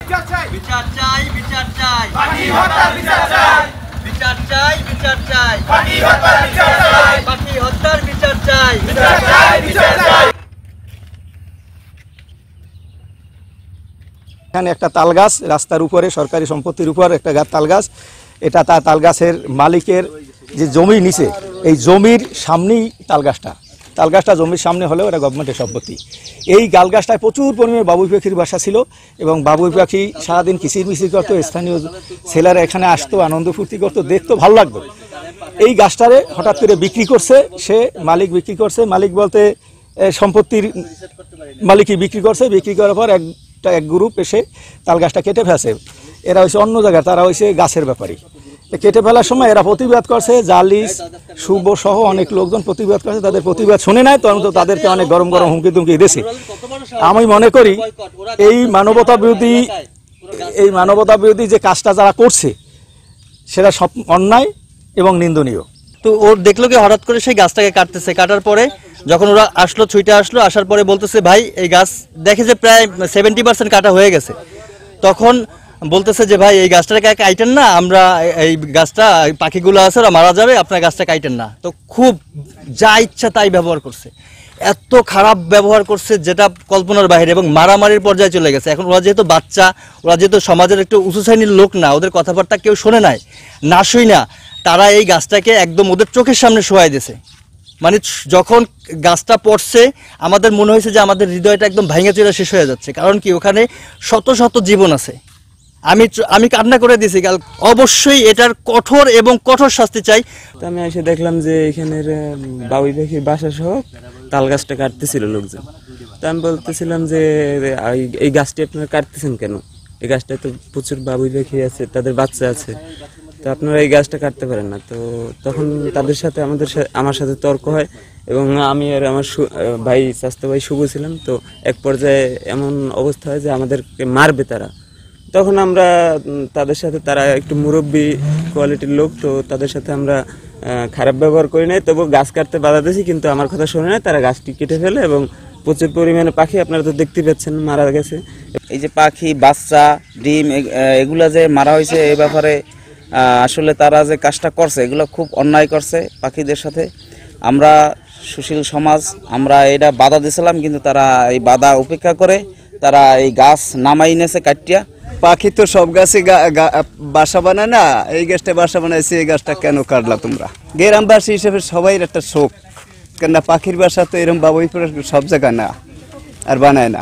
বিচার চাই, বিচার চাই, বিচার চাই, পাখি হত্যার বিচার চাই, বিচার চাই, বিচার চাই, পাখি হত্যার বিচার চাই, পাখি হত্যার বিচার চাই, বিচার চাই, বিচার চাই। এখানে একটা তাল গাছ রাস্তার উপরে সরকারি সম্পত্তির উপর একটা তাল গাছ, এটা তাল গাছের মালিকের যে জমি নিচে, এই জমির সামনেই তাল গাছটা জমির সামনে হলেও এটা গভর্নমেন্টের সম্পত্তি। এই গাল গাছটায় প্রচুর পরিমাণে বাবুই পাখির বাসা ছিল এবং বাবুই পাখি সারাদিন কিচিরমিচির করতো, স্থানীয় ছেলেরা এখানে আসতো, আনন্দ ফুর্তি করতো, দেখতো ভালো লাগতো। এই গাছটারে হঠাৎ করে বিক্রি করছে, মালিক বিক্রি করছে, মালিক বলতে সম্পত্তির মালিকই বিক্রি করছে। বিক্রি করার পর এক গ্রুপ এসে তাল গাছটা কেটে ফেলছে। এরা হচ্ছে অন্য জায়গায়, তারা হচ্ছে গাছের ব্যাপারী। কেটে ফেলার সময় এরা প্রতিবাদ করছে, জালিস শুভ সহ অনেক লোকজন প্রতিবাদ করছে, তাদের প্রতিবাদ শুনে নাই, তখন তো তাদেরকে অনেক গরম গরম হুমকি তুমকি দিয়েছে। আমি মনে করি এই মানবতা বিরোধী যে কাজটা যারা করছে সেটা সব অন্যায় এবং নিন্দনীয়। তো ওর দেখলো কি হঠাৎ করে সেই গাছটাকে কাটতেছে, কাটার পরে যখন ওরা আসলো, ছুটে আসলো, আসার পরে বলতেছে ভাই এই গাছ দেখে যে প্রায় 70% কাটা হয়ে গেছে। তখন বলতেছে যে ভাই এই গাছটাকে কাইটেন না, আমরা এই গাছটা পাখিগুলো আছে ওরা মারা যাবে, আপনার গাছটা কাইটেন না। তো খুব যা ইচ্ছা তাই ব্যবহার করছে, এত খারাপ ব্যবহার করছে যেটা কল্পনার বাইরে, এবং মারামারির পর্যায়ে চলে গেছে। এখন ওরা যেহেতু বাচ্চা, ওরা যেহেতু সমাজের একটু উঁচু শ্রেণীর লোক না, ওদের কথাবার্তা কেউ শোনে নাই, না শুই না, তারা এই গাছটাকে একদম ওদের চোখের সামনে শোয়াই দিয়েছে। মানে যখন গাছটা পড়ছে আমাদের মনে হয়েছে যে আমাদের হৃদয়টা একদম ভাঙে চলে শেষ হয়ে যাচ্ছে। কারণ কি ওখানে শত শত জীবন আছে। আমি কান্না করে দিয়েছি। অবশ্যই এটার কঠোর এবং কঠোর শাস্তি চাই। তো আমি এসে দেখলাম যে এখানের বাবুই পাখির বাসা সহ তাল গাছটা কাটতেছিল লোকজন। তো আমি বলতেছিলাম যে এই গাছটি আপনারা কাটতেছেন কেন? এই গাছটায় তো প্রচুর বাবুই পাখি আছে, তাদের বাচ্চা আছে, তো আপনারা এই গাছটা কাটতে পারেন না। তো তখন তাদের সাথে আমার সাথে তর্ক হয় এবং আমি আর আমার ভাই স্বাস্থ্য ভাই শুভ ছিলাম। তো এক পর্যায়ে এমন অবস্থা হয় যে আমাদেরকে মারবে তারা। তখন আমরা তাদের সাথে, তারা একটু মুরব্বী কোয়ালিটির লোক, তো তাদের সাথে আমরা খারাপ ব্যবহার করি নাই, তবু গাছ কাটতে বাধা দিয়েছি, কিন্তু আমার কথা শোনে না, তারা গাছটি কেটে ফেলে এবং প্রচুর পরিমাণে পাখি আপনারা তো দেখতে পাচ্ছেন মারা গেছে। এই যে পাখি বাচ্চা ডিম এগুলা যে মারা হয়েছে, এই ব্যাপারে আসলে তারা যে কাজটা করছে এগুলো খুব অন্যায় করছে পাখিদের সাথে। আমরা সুশীল সমাজ, আমরা এটা বাধা দিয়েছিলাম, কিন্তু তারা এই বাধা উপেক্ষা করে তারা এই গাছ নামাই নেছে কাটিয়া। পাখি তো সব গাছে বাসা বানায় না, এই গাছটা বাসা বানাইছে, এই গাছটা কেন কাটলা তোমরা? গ্রামবাসী হিসেবে সবাই একটা শোক, কেননা পাখির বাসা তো এরকম বাবুই সব জায়গায় না আর বানায় না।